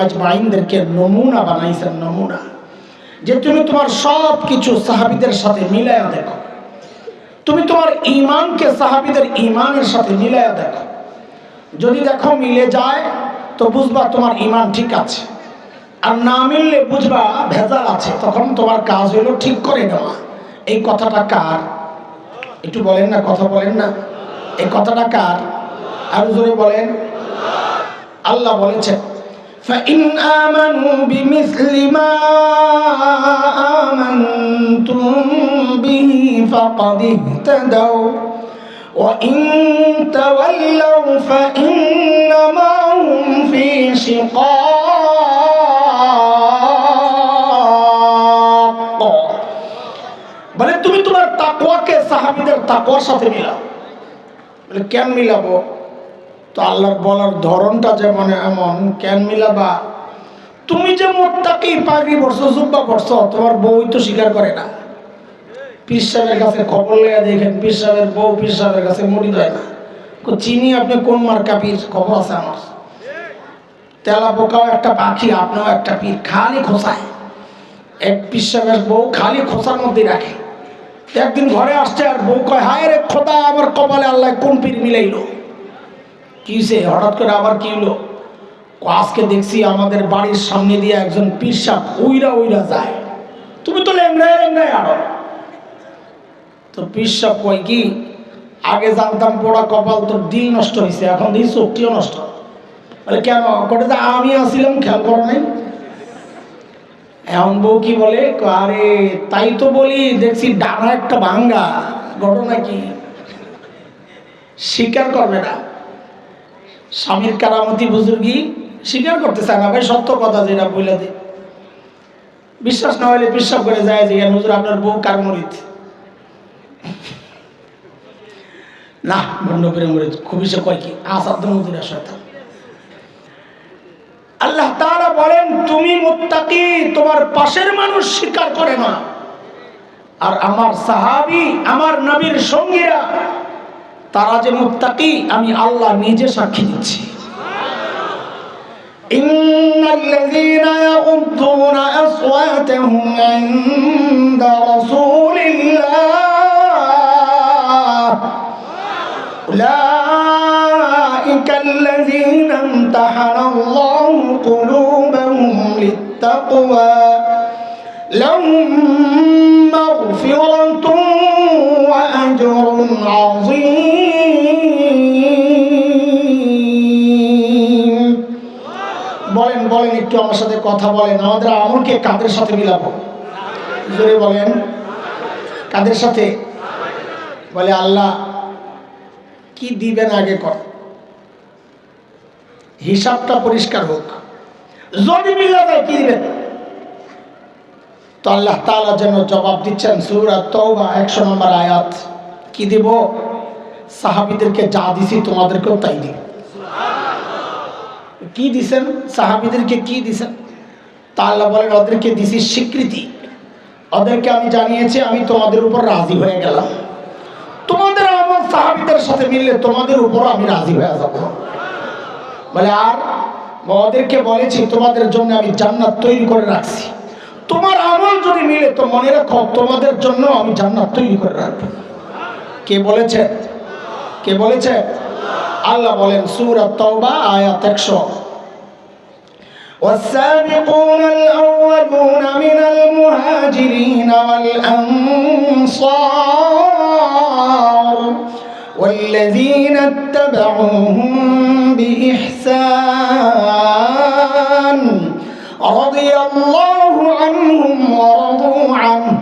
আজমাইনদেরকে নমুনা বানাইছেন, নমুনা যে তুমি তোমার সব কিছু সাহাবীদের সাথে মিলায়া দেখো, তুমি তোমার ঈমানকে সাহাবীদের ঈমানের সাথে মিলায়া দেখো। যদি দেখো মিলে যায় তো বুঝবা তোমার ঈমান ঠিক আছে, আর না মিললে বুঝবা ভেজাল আছে। তখন তোমার কাজ হলো ঠিক করে নেওয়া। এই কথাটা কার? একটু বলেন না, কথা বলেন না। এই কথাটা কার? আর জোরে বলেন। আল্লাহ বলেছেন فَإِنْ آمَنُوا بِمِثْلِ مَا آمَنْتُمْ بِهِ فَقَدِ اهْتَدَوْا وَإِنْ تَوَلَّوْا فَإِنَّمَا هُمْ فِي شِقَاقٍ। বলে তুমি তোমার তাকওয়াকে সাহাবীদের তাকওয়ার সাথে মিলাও। বলে কেন মিলাবো? তো আল্লাহর বলার ধরনটা যেমন এমন, কেন মিলাবা? তুমি যে মুত্তাকি, পাগড়ি পরছো, জুব্বা পরছো, তোমার বউই তো স্বীকার করে না। পীর সাহেবের কাছে খবর লেগে দেখেন, পীর সাহেবের বউ পীর সাহেবের কাছে মুড়ি দেয় না। চিনি আপনি কোন মার্কা পীর? খবর আছে আমার। তেলা পোকাও একটা পাখি, আপনিও একটা পীর, খালি খোঁচায়। এক পীর সাহেবের বউ খালি খোঁচার মধ্যে রাখে। একদিন ঘরে আসছে আর বউ কয়, হায় রে খোদা, আমার কপালে আল্লাহ কোন পীর মিলাইলো। কিসে হঠাৎ করে আবার কি হলো? আজকে দেখছি আমাদের বাড়ির সামনে দিয়ে একজন পীর সাহেব উইরা উইরা যায়। তুমি তো লেংড়ায় লেংড়ায় আরো। তো পীর সাহেব কয় কি, আগে জানতাম পোড়া কপাল, তোর দিল নষ্ট হয়েছে, এখন দিই চোখটিও নষ্ট। বলে কেন? কটে যে আমি আসছিলাম, খেয়াল করো নাই। এখন বউ কি বলে, আরে তাই তো বলি, দেখছি ডানা একটা ভাঙ্গা। ঘটনা কি? স্বীকার করবে না। স্বামীর কারামতি বুজুর্গি স্বীকার করতে চায় না। ভাই সত্য কথা যেটা বলে দে, বিশ্বাস না হলে বিশ্বাস করে যায় যে হুজুর আপনার বউ কার মরিত না, বন্ধ করে মরিত খুবই সে কয় কি আসাদ মজুরা শয়তান। আল্লাহ তাআলা বলেন তুমি মুত্তাকি, তোমার পাশের মানুষ স্বীকার করে না। আর আমার সাহাবী, আমার নবীর সঙ্গীরা, তারা যে মুত্তাকি আমি আল্লাহ নিজে সাক্ষী দিচ্ছি। ইন্নাল্লাযীনা ইয়াগুদ্দুনা আসওয়াতাহুম ইনদা রাসূলিল্লাহ উলাইকাল্লাযীনা ইমতাহানাল্লাহু কুলুবাহুম লিত্তাকওয়া লাহুম মাগফিরাতুন ওয়া আজরুন আযীম। বলেন বলেন, একটু আমার সাথে কথা বলেন। আমাদের আমলকে কাদের সাথে মিলাবো? জোরে বলেন, কাদের সাথে? বলে আল্লাহ কি দিবেন আগে কর, হিসাবটা পরিষ্কার হোক। যদি মিলা যায় কি দিবেন? তো আল্লাহ তাআলা যেন জবাব দিচ্ছেন। সূরা তাওবা 100 নম্বর আয়াত। কি দিব? সাহাবীদেরকে যা দিছি তোমাদেরকেও তাই দিব। কি দিছেন? সাহাবীদেরকে কি দিছেন? তা আল্লাহ বলেন ওদেরকে দিছি স্বীকৃতি। ওদেরকে আমি জানিয়েছি আমি তোমাদের উপর রাজি হয়ে গেলাম। তোমাদের আমল সাহাবীদের সাথে মিললে তোমাদের উপর আমি রাজি হয়ে যাব। বলে আর ওদেরকে বলেছি তোমাদের জন্য আমি জান্নাত তৈরি করে রাখছি। তোমার আমল যদি মিলে তো মনে রাখো তোমাদের জন্য আমি জান্নাত তৈরি করে রাখবো। কে বলেছে? কে বলেছে? আল্লাহ বলেন সূরা তাওবা আয়াত 100। والسابقون الأولون من المهاجرين والأنصار والذين اتبعوهم بإحسان رضي الله عنهم ورضوا عنه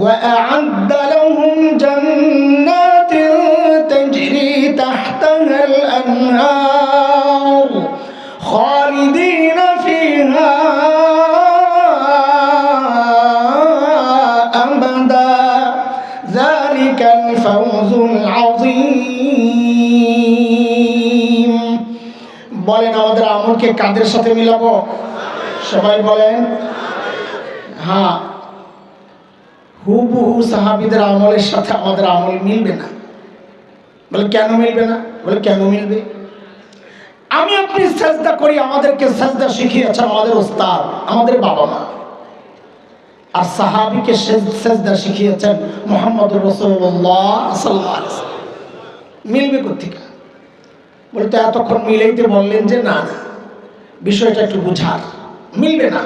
وأعد لهم جنات تجري تحتها الأنهار خالدين فيها أبدا ذلك الفوز العظيم। বলেন আমাদের আমলকে কাদের সাথে মিলাবো? সবাই বলেন হ্যাঁ। হুবহু সাহাবীদের আমলের সাথে আমাদের আমল মিলবে না। বলে কেন মিলবে না? বলে কেন মিলবে? আমি আপনি সেজদা করি, আমাদেরকে সেজদা শিখিয়েছেন আমাদের ওস্তাদ, আমাদের বাবা মা। আর সাহাবীকে সেজদা শিখিয়েছেন মুহাম্মদুর রাসূলুল্লাহ সাল্লাল্লাহু আলাইহি ওয়াসাল্লাম। মিলবে কোত্থেকে? বলতে এতক্ষণ মিলাইতে বললেন যে না না, বিষয়টা একটু বুঝার, মিলবে না।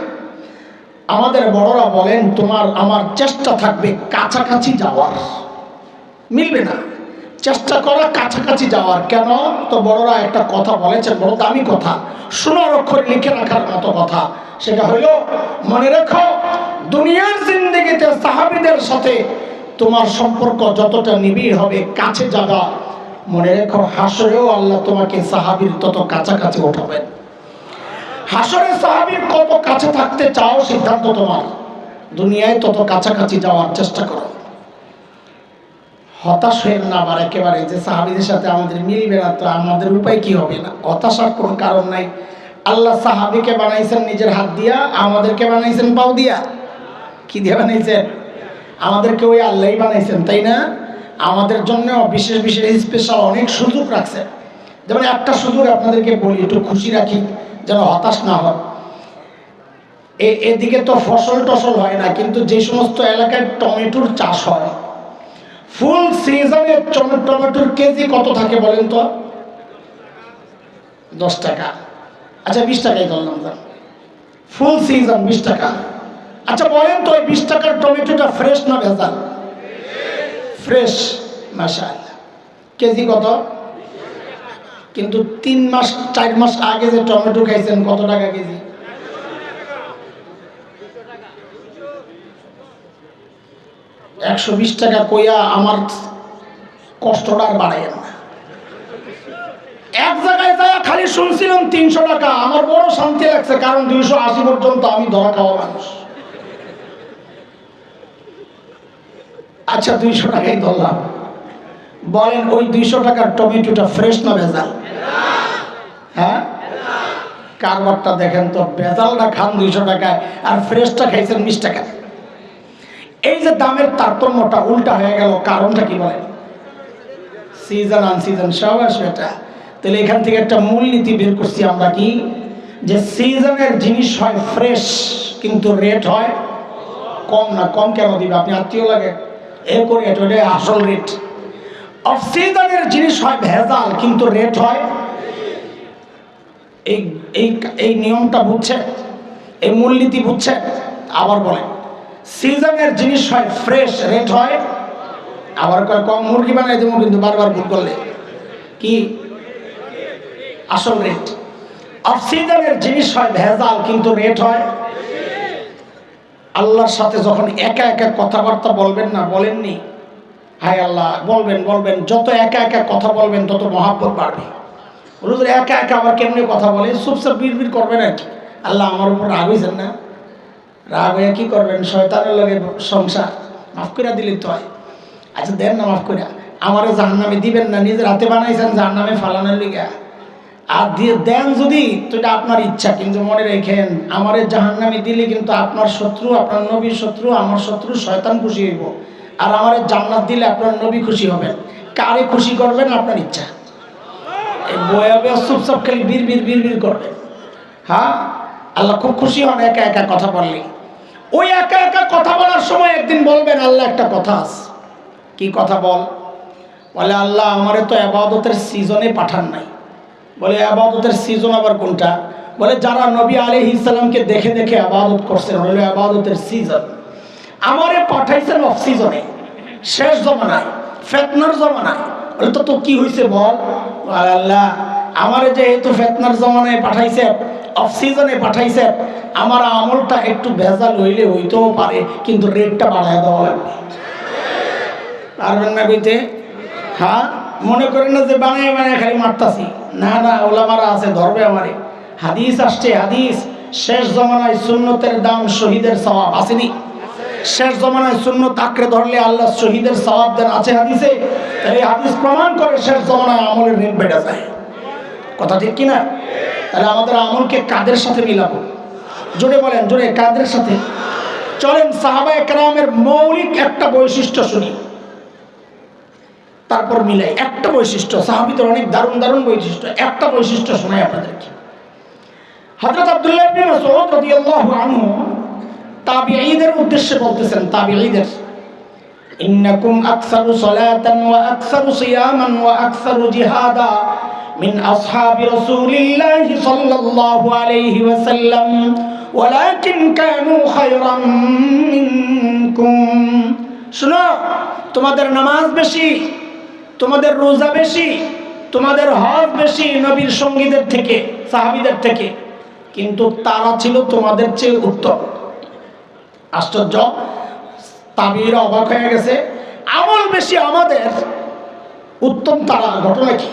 আমাদের বড়রা বলেন তোমার আমার চেষ্টা থাকবে কাছাকাছি যাওয়ার, মিলবে না। চেষ্টা করা কাছাকাছি যাওয়ার। কেন? তো বড়রা একটা কথা বলেছেন, বড় দামি কথা, সোনার অক্ষরে লিখে রাখার মতো কথা। সেটা হলো, মনে রেখো দুনিয়ার জিন্দেগিতে সাহাবীদের সাথে তোমার সম্পর্ক যতটা নিবিড় হবে, কাছে যাবা, মনে রেখো হাসরেও আল্লাহ তোমাকে সাহাবীর তত কাছাকাছি উঠাবেন। হাসরে সাহাবীর কত কাছে থাকতে চাও সিদ্ধান্ত তোমার, দুনিয়ায় তত কাছাকাছি যাওয়ার চেষ্টা করো। হতাশ হয়ে না আবার একেবারে যে সাহাবীদের সাথে আমাদের মিলবে না, তো আমাদের উপায় কি হবে? না, হতাশার কোনো কারণ নাই। আল্লাহ সাহাবীকে বানাইছেন নিজের হাত দিয়া, আমাদেরকে বানাইছেন পাও দিয়া। কি দিয়ে বানাইছেন? আমাদেরকে ওই আল্লাহই বানাইছেন, তাই না? আমাদের জন্য বিশেষ বিশেষ স্পেশাল অনেক সুযোগ রাখছেন। যেমন একটা সুযোগ আপনাদেরকে বলি, একটু খুশি রাখি যেন হতাশ না হয়। এদিকে তো ফসল টসল হয় না, কিন্তু যে সমস্ত এলাকায় টমেটোর চাষ হয়, ফুল সিজনে টমেটোর কেজি কত থাকে বলেন তো? 10 টাকা। আচ্ছা 20 টাকাই ধরলাম, ফুল সিজন 20 টাকা। আচ্ছা বলেন তো, ওই 20 টাকার টমেটোটা ফ্রেশ না ভেজাল? ফ্রেশ, মাশাআল্লাহ। কেজি কত? কিন্তু 3 মাস 4 মাস আগে যে টমেটো খাইছেন কত টাকা কেজি? 120 টাকা কইয়া আমার কষ্টটা আর বাড়াইয়েন না। এক জায়গায় যায় খালি শুনছিলাম 300 টাকা, আমার বড় শান্তি লাগছে, কারণ 280 পর্যন্ত আমি ধরা খাওয়া মানুষ। আচ্ছা 200 টাকাই ধরলাম। বলেন ওই 200 টাকার টমেটোটা ফ্রেশ না ভেজাল? হ্যাঁ, কারবারটা দেখেন তো, ভেজালটা খান 200 টাকায় আর ফ্রেশটা খাইছেন 20 টাকা। এই যে দামের তারতম্যটা উল্টা হয়ে গেল, কারণটা কি বলেন? সিজন আন সিজন সব আসবে এটা। তাহলে এখান থেকে একটা মূলনীতি বের করছি আমরা, কি যে সিজনের জিনিস হয় ফ্রেশ, কিন্তু রেট হয় কম। না, কম কেন দিবে? আপনি আত্মীয় লাগে এ করে, এটা আসল রেট। অফ সিজনের জিনিস হয় ভেজাল, কিন্তু রেট হয়। এই নিয়মটা বুঝছে, এই মূলনীতি বুঝছে? আবার বলেন, সিজনের জিনিস হয় ফ্রেশ, রেট হয় আবার কম। মুরগি বানাই দেবো কিন্তু বারবার ভুল করলে কি আসল রেট। অফ সিজনের জিনিস হয় ভেজাল, কিন্তু রেট হয়। আল্লাহর সাথে যখন একা একা কথাবার্তা বলবেন না, বলেননি হায় আল্লাহ, বলবেন যত একা একা কথা বলবেন তত মহাব্বত বাড়বে। হুজুর একা একা আবার কেমনে কথা বলে? চুপচাপ বিড়বিড় করবেন আর কি। আল্লাহ আমার উপর রাগ হয়েছেন না? রাগ হয়ে কি করবেন? শয়তানের লগে সংসার, মাফ করে দিলে তো হয়। আচ্ছা দেন না মাফ করে, আমারে জাহান্নামে দিবেন না, নিজের হাতে বানাইছেন জাহান্নামে ফালানোর লিগা। আর দিয়ে দেন যদি, তো এটা আপনার ইচ্ছা, কিন্তু মনে রেখেন আমারে জাহান্নামে দিলে কিন্তু আপনার শত্রু, আপনার নবীর শত্রু, আমার শত্রু শয়তান খুশি হইব। আর আমারে জান্নাত দিলে আপনার নবী খুশি হবেন। কারে খুশি করবেন আপনার ইচ্ছা। এই বয়া বয়া চুপচাপ খালি বিড় করবেন। হ্যাঁ, আল্লাহ খুব খুশি হন একা একা কথা বললে। ওই একা একা কথা বলার সময় একদিন বলবেন, আল্লাহ একটা কথা আছে। কি কথা? বলে আল্লাহ আমারে তো ইবাদতের সিজনে পাঠান নাই। বলে ইবাদতের সিজন আবার কোনটা? বলে যারা নবী আলাইহিস সালামকে দেখে দেখে ইবাদত করছেন, হলো ইবাদতের সিজন। আমারে পাঠাইছেন অফ সিজনে, শেষ জমানায়, ফিতনার জমানায়। বলে তো কি হয়েছে বল? আল্লাহ আমারে যেহেতু ফিতনার জমানায় পাঠাইছে, অফ সিজনে পাঠাইছে, আমার আমলটা একটু ভেজাল হইলে হইতেও পারে, কিন্তু রেটটা বাড়ায় দেওয়া লাগবে। পারবেন না কইতে? হ্যাঁ, মনে করেন না যে বানায় খালি মারতাছি। না না, ওলামারা আছে, ধরবে আমারে। হাদিস আসছে, হাদিস, শেষ জমানায় সুন্নতের দাম শহীদের সওয়াব। আসেনি? শেষ জমানায় সুন্নত আঁকড়ে ধরলে আল্লাহ শহীদের সওয়াব দেন, আছে হাদিসে। এই হাদিস প্রমাণ করে শেষ জমানায় আমলের রেট বেড়ে যায়। কথা ঠিক কিনা? তাহলে আমাদের আমলকে কাদের সাথে মিলাবো? জোরে বলেন, জোরে, কাদের সাথে? চলেন সাহাবায়ে কেরামের মৌলিক একটা বৈশিষ্ট্য শুনি, তারপর মিলাই। একটা বৈশিষ্ট্য, সাহাবীদের অনেক দারুণ দারুণ বৈশিষ্ট্য, একটা বৈশিষ্ট্য শোনাই আপনাদেরকে। হযরত আব্দুল্লাহ ইবনে মাসউদ রাদিয়াল্লাহু আনহু তাবিঈদের উদ্দেশ্যে বলতেছেন, তাবিঈদের, ইন্নাকুম আকসারু সালাতান ওয়া আকসারু সিয়ামান ওয়া আকসারু জিহাদা মিন আসহাবি রাসূলিল্লাহি সাল্লাল্লাহু আলাইহি ওয়াসাল্লাম ওয়ালাকিন কানু খায়রাম মিনকুম। শুনো, তোমাদের নামাজ বেশি, তোমাদের রোজা বেশি, তোমাদের হজ বেশি নবীর সঙ্গীদের থেকে, সাহাবীদের থেকে, কিন্তু তারা ছিল তোমাদের চেয়ে উত্তম। আশ্চর্য, তাবিঈরা অবাক হয়ে গেছে, আমল বেশি আমাদের, উত্তম তারা, ঘটনা কি?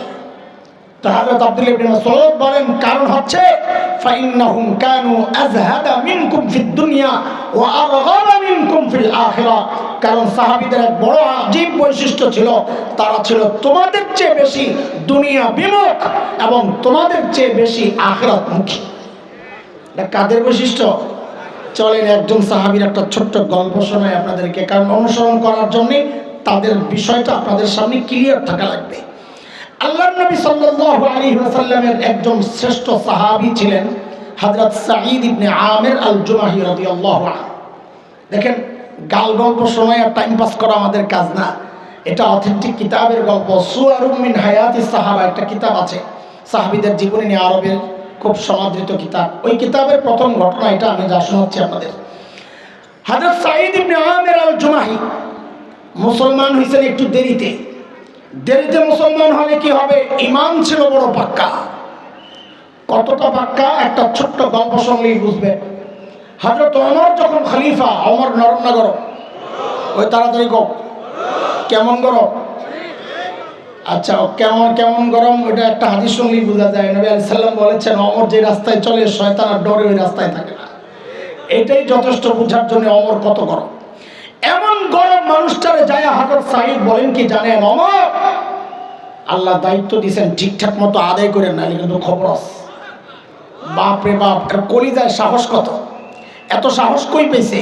হযরত আব্দুল্লাহ ইবনে মাসউদ বলেন, কারণ হচ্ছে ফাইন্নাহুম কানু আযহাদা মিনকুম ফিদ দুনিয়া ওয়া আরগাবা মিনকুম ফিল আখিরাহ। কারণ সাহাবীদের এক বড় আজীব বৈশিষ্ট্য ছিল, তারা ছিল তোমাদের চেয়ে বেশি দুনিয়া বিমুখ এবং তোমাদের চেয়ে বেশি আখিরাতমুখী। এটা কাদের বৈশিষ্ট্য? চলেন একজন সাহাবীর একটা ছোট্ট গল্প শোনাই আপনাদেরকে, কারণ অনুসরণ করার জন্য তাদের বিষয়টা আপনাদের সামনে ক্লিয়ার থাকা লাগবে। আল্লাহর নবী সাল্লাল্লাহু আলাইহি ওয়াসাল্লামের একজন শ্রেষ্ঠ সাহাবী ছিলেন হযরত সাঈদ ইবনে আমির আল জুমাহি রাদিয়াল্লাহু আনহু। দেখেন, গাল গল্প শোনায় আর টাইম পাস করা আমাদের কাজ না, এটা অথেন্টিক কিতাবের গল্প। সুয়ারুম মিন হায়াতিস সাহাবা একটা কিতাব আছে সাহাবীদের জীবনী নিয়ে, আরবের খুব সমাদৃত কিতাব। ওই কিতাবের প্রথম ঘটনা এটা আমি যা শোনাচ্ছি আপনাদের। হযরত সাঈদ ইবনে আমির আল জুমাহি মুসলমান হয়েছেন একটু দেরিতে। দেরিতে মুসলমান হলে কি হবে? ইমান ছিল বড় পাক্কা। কতটা পাক্কা? একটা ছোট্ট গল্প শুনলেই বুঝবে। হযরত ওমর যখন খলিফা, ওমর নরম না গরম? ওই তাড়াতাড়ি গো, কেমন গরম? আচ্ছা, কেমন কেমন গরম ওটা একটা হাদিস শুনলেই বোঝা যায়। নবী আলাইহিস সালাম বলেছেন, ওমর যে রাস্তায় চলে শয়তান আর ডরে ওই রাস্তায় থাকে না। এটাই যথেষ্ট বোঝার জন্য ওমর কত গরম। এমন গরম মানুষটারে যায় হযরত সাঈদ বলেন কি জানেন, ওমর আল্লাহ দায়িত্ব দিয়েছেন, ঠিকঠাক মতো আদায় করেন, নাহলে কিন্তু খবর আছে। বাপ রে বাপ, এর কলিজায় সাহস কত! এত সাহস কই পেয়েছে?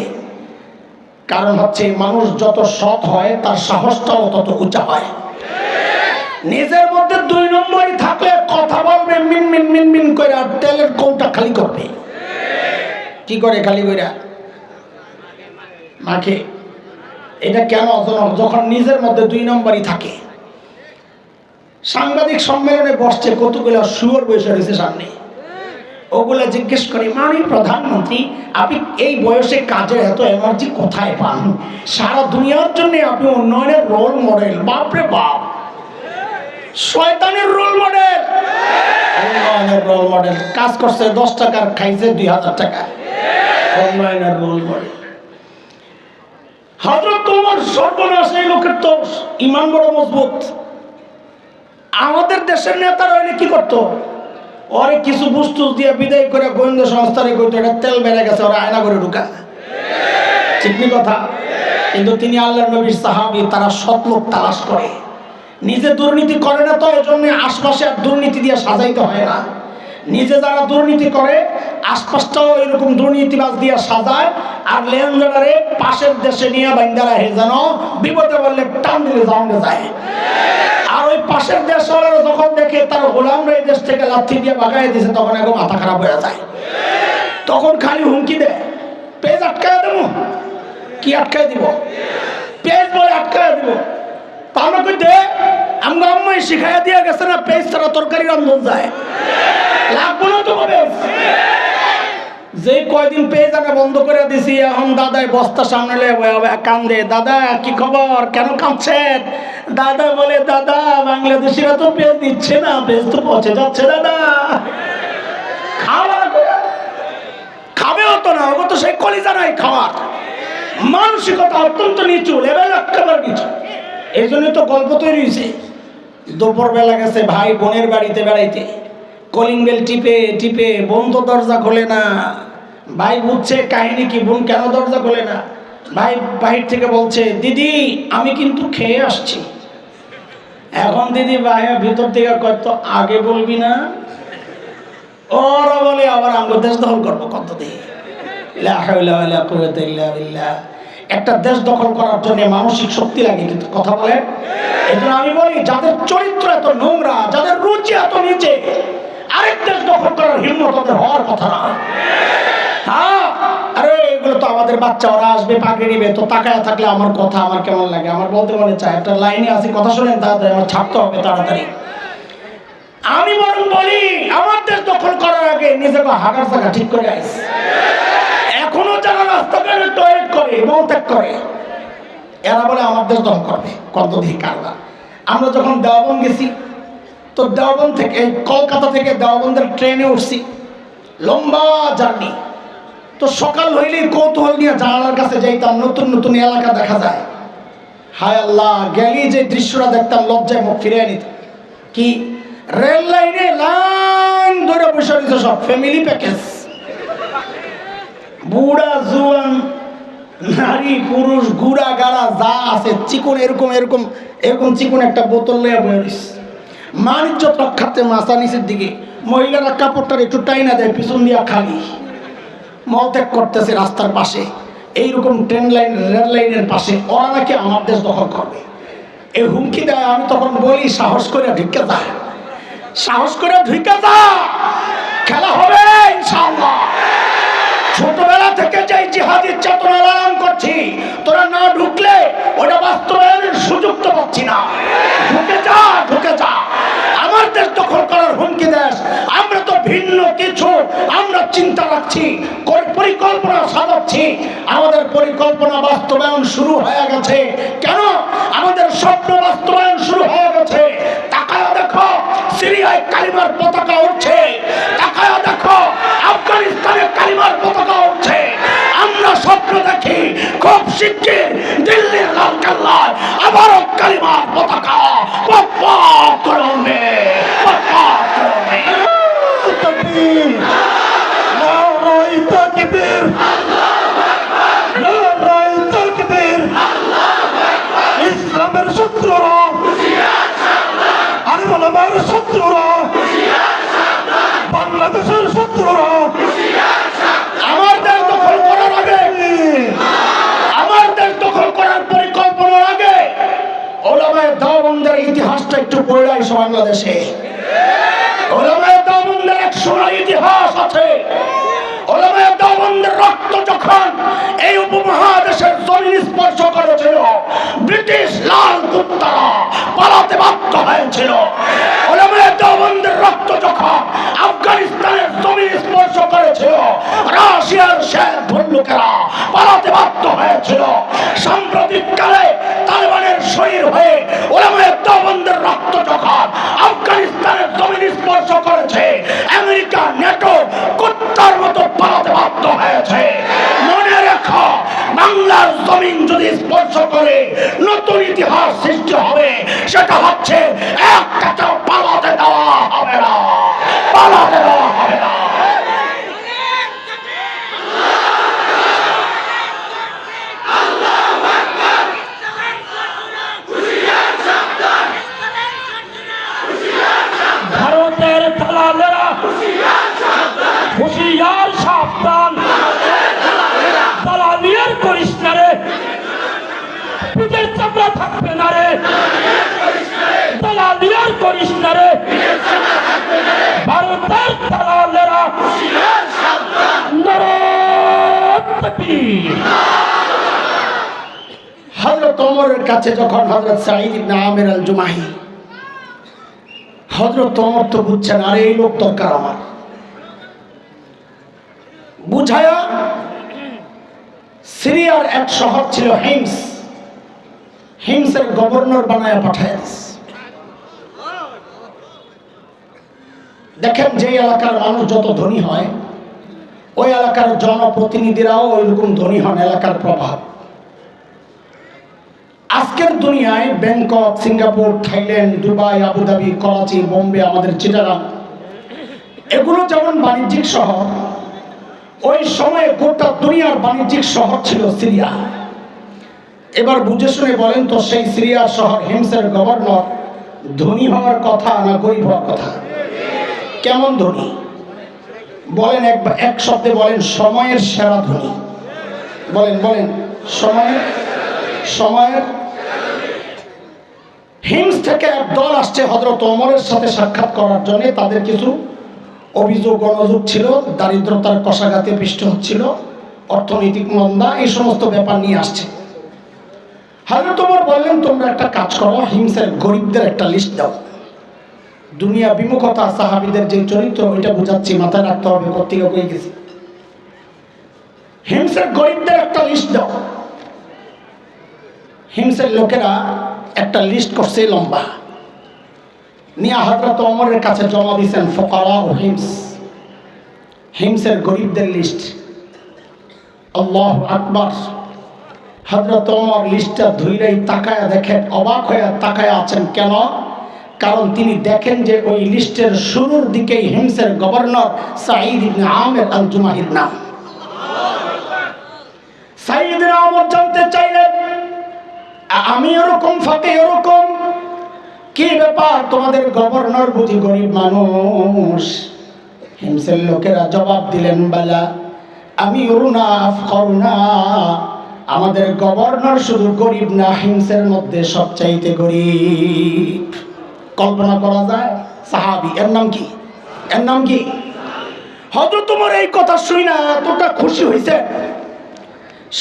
কারণ হচ্ছে মানুষ যত সৎ হয় তার সাহসটাও তত উঁচা হয়। নিজের মধ্যে দুই নম্বরই থাকলে কথা বলবে মিন মিন মিন মিন করে, আর তেলের কৌটা খালি করবে। কি করে খালি কইরা? মাখে। এটা কেন? যখন নিজের মধ্যে দুই নম্বরই থাকে। সাংবাদিক সম্মেলনে বসছে, কতগুলো শুয়োর বসে রয়েছে সামনে, ওগুলা জিজ্ঞেস করে, মাননীয় প্রধানমন্ত্রী, আপনি এই বয়সে কাজের এত এনার্জি কোথায় পান? সারা দুনিয়ার জন্য আপনি উন্নয়নের রোল মডেল। বাপরে বাপ, শয়তানের রোল মডেল, উন্নয়নের রোল মডেল। কাজ করছে 10 টাকার, খাইছে 2000 টাকা। উন্নয়নের রোল মডেল। হযরত ওমর সর্বনাশ, এই লোকের তো ইমান বড় মজবুত। আমাদের দেশের নেতারা হইলে কি করতো? ওরে কিছু বস্তু দিয়ে বিদায় করে গোয়েন্দা সংস্থারে কইতো, এটা তেল বেড়ে গেছে, ওরা আয়না করে ঢুকা। ঠিক নি কথা? কিন্তু তিনি আল্লাহর নবীর সাহাবী, তারা সৎ লোক তালাশ করে, নিজে দুর্নীতি করে না, তো এজন্য আশপাশে আর দুর্নীতি দিয়ে সাজাইতে হয় না। নিজে যারা দুর্নীতি করে আশপাশটাও এরকম দুর্নীতিবাজ দিয়ে সাজায়, আর লেনদেনারে পাশের দেশে নিয়ে বাইন্দারা হে যেন বিপদে বললে টান দিলে জানতে যায়। আর ওই পাশের দেশওয়ালারা যখন দেখে তার গোলামরা এই দেশ থেকে লাথি দিয়ে বাগাই দিয়েছে, তখন একদম মাথা খারাপ হয়ে যায়। তখন খালি হুমকি দেয়, পেজ আটকায় দেবো। কি আটকায় দিব? পেজ বলে আটকায় দিব। তা আমরা কই দে, আমরা আম্মাই শিখাইয়া দিয়ে গেছে না, পেজ ছাড়া তরকারি রান্ধন যায়, লাগবো না তো পেজ। যে কয়দিন পেজ আনা বন্ধ করে দিছি, এখন দাদাই বস্তা সামনে কান্দে, দাদা কি খবর, কেন কাঁদছেন? দাদা বলে, দাদা বাংলাদেশিরা তো পেজ দিচ্ছে না, পেজ তো পচে যাচ্ছে দাদা। খাওয়া খাবেও তো না, ওগো তো সেই কলিজা নাই খাওয়ার। মানসিকতা অত্যন্ত নিচু, লেভেল একেবারে নিচু। এই জন্যই তো গল্প তৈরি হয়েছে। দুপুর বেলা গেছে ভাই বোনের বাড়িতে বেড়াইতে, কলিং বেল টিপে টিপে বোন তো দরজা খোলে না। ভাই বুঝছে কাহিনী কি, বোন কেন দরজা খোলে না। ভাই বাহির থেকে বলছে, দিদি আমি কিন্তু খেয়ে আসছি। এখন দিদি ভাইয়া ভিতর থেকে কত আগে বলবি না, ওরা বলে আবার আমরা দেশ দখল করবো কত দিয়ে। একটা দেশ দখল করার জন্য মানসিক শক্তি লাগে, কিন্তু কথা বলেন। এই জন্য আমি বলি, যাদের চরিত্র এত নোংরা, যাদের রুচি এত নিচে, আরেক দেশ দখল করার হিম্মত ওদের হওয়ার কথা না। হ্যাঁ, আরে এগুলো তো আমাদের বাচ্চা, ওরা আসবে পাকড়ে নিবে, তো তাকায় থাকলে আমার কথা আমার কেমন লাগে, আমার বলতে মনে চায়। একটা লাইনে আছে, কথা শুনেন তাড়াতাড়ি, আমার ছাড়তে হবে তাড়াতাড়ি। আমি বরং বলি, আমার দেশ দখল করার আগে নিজেকে হাগার জায়গা ঠিক করে আইস। এখনো যারা রাস্তাঘাটে টয়লেট করে, মলত্যাগ করে, এরা বলে আমার দেশ দখল করবে, কত দিকে কারবার। আমরা যখন দেওবন্দ গেছি, তো দেওবন্দ থেকে, কলকাতা থেকে দেওবন্দের ট্রেনে উঠছি, লম্বা জার্নি। তো সকাল হইলেই কৌতূহল নিয়ে জানালার কাছে যাইতাম, নতুন নতুন এলাকা দেখা যায়। হায় আল্লাহ, গেলি যে দৃশ্যটা দেখতাম লজ্জায় মুখ ফিরে নিতাম। কি রেল লাইনে লাইন ধরে বসে রয়েছে সব ফ্যামিলি প্যাকেজ, বুড়া জুয়ান, নারী পুরুষ, গুড়া গাড়া যা আছে, চিকন এরকম এরকম এরকম চিকন একটা বোতল নিয়ে বয়ে রয়েছে। মানিজ্য রক্ষার্থে মাথা নিচের দিকে মহিলারা কাপড়টার একটু টাইনা দেয়, পিছন দিয়া খালি মলত্যাগ করতেছে রাস্তার পাশে। এইরকম ট্রেন লাইন, রেল লাইনের পাশে ওরা নাকি আমার দেশ দখল করবে, এই হুমকি দেয়। আমি তখন বলি, সাহস করে ঢুকে যা, সাহস করে ঢুকে যা, খেলা হবে ইনশাআল্লাহ। ছোটবেলা থেকে যে জিহাদের চেতনা লালন করছি, তোরা না ঢুকলে ওটা বাস্তবায়নের সুযোগ তো পাচ্ছি না। ঢুকে যা, ঢুকে যা। আমার দেশ দখল করার হুমকি দেশ, আমরা তো ভিন্ন কিছু, আমরা চিন্তা রাখছি, পরিকল্পনা সাজাচ্ছি। আমাদের পরিকল্পনা বাস্তবায়ন শুরু হয়ে গেছে। কেন? আমাদের স্বপ্ন বাস্তবায়ন শুরু হয়ে গেছে। তাকায় দেখো, সিরিয়ায় কালিমার পতাকা উঠছে, তাকায় দেখো আফগানিস্তানে কালিমার পতাকা উঠছে। আমরা স্বপ্ন দেখি খুব শিগগির দিল্লির লালকেল্লায় আবারও কালিমার পতাকা পক করে উঠবে, পক করে উঠবে। তাকবীর, নারায়ে তাকবীর, নারায়ে তাকবীর। ইসলামের শত্রুরা, আরে আমার শত্রুরা, বাংলাদেশের শত্রুরা আমার দেশ দখল করার আগে, আমার দেশ দখল করার পরিকল্পনার আগে ওলামায়ে দেওবন্দের ইতিহাসটা একটু পড়ে আসো। বাংলাদেশে ওলামায়ে দেওবন্দের এক সোনালী ইতিহাস আছে। ওলামায়ে দেওবন্দের রক্ত যখন এই উপমহাদেশের জমিন স্পর্শ করেছিল, ব্রিটিশ লাল কুত্তারা পালাতে বাধ্য হয়েছিল। ওলামায়ে দেওবন্দের রক্ত যখন আফগানিস্তানের জমিন স্পর্শ করেছিল, রাশিয়ার শেখ ভল্লুকেরা পালাতে বাধ্য হয়েছিল। সাম্প্রতিককালে তালেবানের শরীর হয়ে ওলামায়ে দেওবন্দের রক্ত যখন আফগানিস্তানের জমিন স্পর্শ করেছে, আমেরিকা নেটো কুত্তার মতো পালাতে বাধ্য হয়েছে। মনে রেখো, বাংলার জমিন যদি স্পর্শ করে নতুন ইতিহাস সৃষ্টি হবে। সেটা হচ্ছে একটাও পালাতে দেওয়া হবে না, পালাতে দেওয়া হবে না। ভারতের দালালেরা হুঁশিয়ার সাবধান, দালালিয়ার করিস না রে, পিঠের চামড়া থাকবে না রে, দালালিয়ার করিস না রে। ভারতের দালালেরা হযরত ওমরের কাছে যখন হযরত সাঈদ ইবনে আমির আল জুমাহি, হযরত ওমর তো বুঝছেন, আরে এই লোক দরকার আমার, বুঝায়া সিরিয়ার এক শহর ছিল হিমস, হিমসের গভর্নর বানায় পাঠায়। দেখেন, যে এলাকার মানুষ যত ধনী হয়, ওই এলাকার জনপ্রতিনিধিরাও ওইরকম ধনী হন। এলাকার প্রভাব আজকের দুনিয়ায় Bangkok, Singapore, Thailand, Dubai, Abu Dhabi, Karachi, Bombay, আমাদের চিটাগাং, এগুলো যেমন বাণিজ্যিক শহর, ওই সময়ে গোটা দুনিয়ার বাণিজ্যিক শহর ছিল সিরিয়া। এবার বুঝে শুনে বলেন তো, সেই সিরিয়ার শহর হিমসের গভর্নর ধনী হওয়ার কথা না গরিব হওয়ার কথা? কেমন ধনী বলেন? এক শব্দে বলেন, সময়ের সেরা ধনী। বলেন বলেন, সময়ের সময়ের হিমস থেকে এক দল আসছে হযরত ওমরের সাথে সাক্ষাৎ করার জন্য। তাদের কিছু অভিযোগ অনযোগ ছিল, দারিদ্রতার কষাঘাতে পিষ্ট হচ্ছিল, অর্থনৈতিক মন্দা, এই সমস্ত ব্যাপার নিয়ে আসছে। হযরত ওমর বললেন, তোমরা একটা কাজ করো, হিমসের গরিবদের একটা লিস্ট দাও। দুনিয়া বিমুখতা সাহাবীদের যে চরিত্র, ওইটা বুঝাচ্ছি, মাথায় রাখতে হবে, কোত্থেকে কই গেছি। হিমসের গরিবদের একটা লিস্ট দাও। হিমসের লোকেরা একটা লিস্ট করছে লম্বা, নিয়ে হযরত ওমরের কাছে জমা দিয়েছেন। ফুকারা ও হিমস, হিমসের গরিবদের লিস্ট। আল্লাহু আকবার। হযরত ওমর লিস্টটা ধুইরাই তাকায়া দেখেন, অবাক হয়ে তাকায়া আছেন। কেন? কারণ তিনি দেখেন যে ওই লিস্টের শুরুর দিকেই হিমসের গভর্নর সাঈদ ইবনে আমির আল জুমাহির নাম। সাঈদ ইবনে আমির জানতে চাইলেন, আমি এরকম ফাঁকে এরকম কি ব্যাপার, তোমাদের গভর্নর বুঝি গরিব মানুষ? হিমসের লোকেরা জবাব দিলেন, বালা আমি অরুণা আফখরুনা, আমাদের গভর্নর শুধু গরিব না, হিমসের মধ্যে সবচাইতে গরিব। কল্পনা করা যায়? সাহাবী, এর নাম কি? এর নাম কি? হযরত ওমর এই কথা শুনে এতটা খুশি হয়েছে,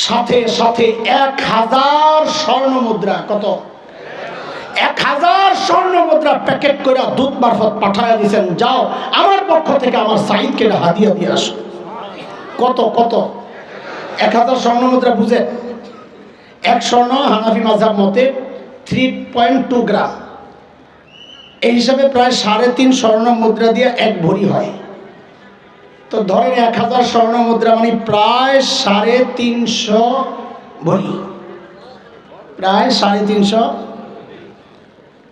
সাথে সাথে 1000 স্বর্ণ মুদ্রা, কত? 1000 স্বর্ণ মুদ্রা প্যাকেট করে দূত মারফত পাঠায়া দিয়েছেন, যাও আমার পক্ষ থেকে আমার সাঈদকে হাদিয়া দিয়ে আসো। কত কত? 1000 স্বর্ণ মুদ্রা বুঝে, এক স্বর্ণ হানাফি মাযহাব মতে 3.2 গ্রাম, এই হিসাবে প্রায় 3.5 স্বর্ণ মুদ্রা দিয়ে 1 ভরি হয়। তো ধরেন 1000 স্বর্ণ মুদ্রা মানে প্রায় 350 ভরি, প্রায় 350।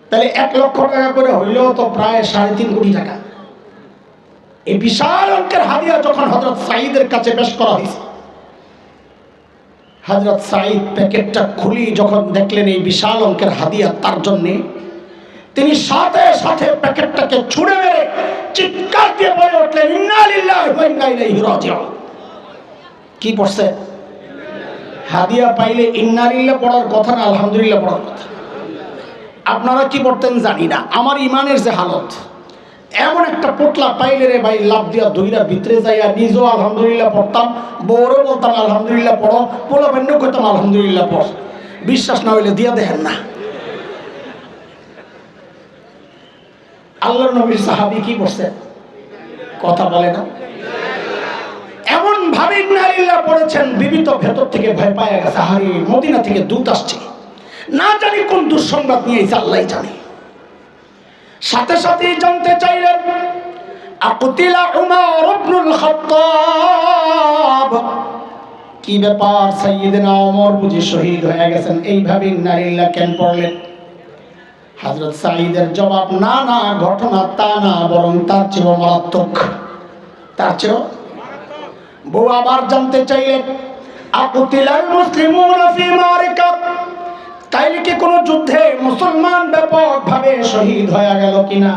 তাহলে 1 লক্ষ টাকা করে হইলেও তো প্রায় 3.5 কোটি টাকা। এই বিশাল অঙ্কের হাদিয়া যখন হযরত সাঈদের কাছে পেশ করা হয়েছে, হযরত সাঈদ প্যাকেটটা খুলি যখন দেখলেন এই বিশাল অঙ্কের হাদিয়া তার জন্যে, তিনি সাথে সাথে প্যাকেটটাকে ছুঁড়ে মেরে চিৎকার দিয়ে বলে উঠলেন, ইন্না লিল্লাহি ওয়া ইন্না ইলাইহি রাজিউন। কি পড়ছে? হাদিয়া পাইলে ইন্না লিল্লাহ পড়ার কথা না আলহামদুলিল্লাহ পড়ার কথা? আপনারা কি পড়তেন জানি না, আমার ইমানের যে হালত, এমন একটা পোটলা পাইলে রে ভাই, লাভ দিয়া দইরা ভিতরে যাইয়া নিজেও আলহামদুলিল্লাহ পড়তাম, বউরও বলতাম আলহামদুলিল্লাহ পড়ো, পোলা বান্য কইতাম আলহামদুলিল্লাহ পড়। বিশ্বাস না হইলে দিয়া দেখেন না। আল্লাহর নবীর সাহাবী কি করছে? কথা বলে না, এমন ভাবে ইন্না লিল্লাহ পড়েছেন, বিবি তো ভেতর থেকে ভয় পায় গেছে, হারি মদিনা থেকে দূত আসছে, না জানি কোন দুঃসংবাদ নিয়ে এসে আল্লাহই জানে। সাথে সাথে জানতে চাইলেন, আকুতিলা উমর ইবনুল খাত্তাব, কি ব্যাপার, সাইয়্যিদনা ওমর বুঝি শহীদ হয়ে গেছেন? এইভাবে ইন্না লিল্লাহ কেন পড়লেন? হযরত সাঈদের জবাব, না না, ঘটনা তা না, বরং তার চেয়েও মারাত্মক, তার চেয়েও। বউ আবার জানতে চাইলেন, আকুতিলাল মুসলিমুনা ফি মারিকা, তাইলে কি কোনো যুদ্ধে মুসলমান ব্যাপকভাবে শহীদ হয়ে গেল কিনা?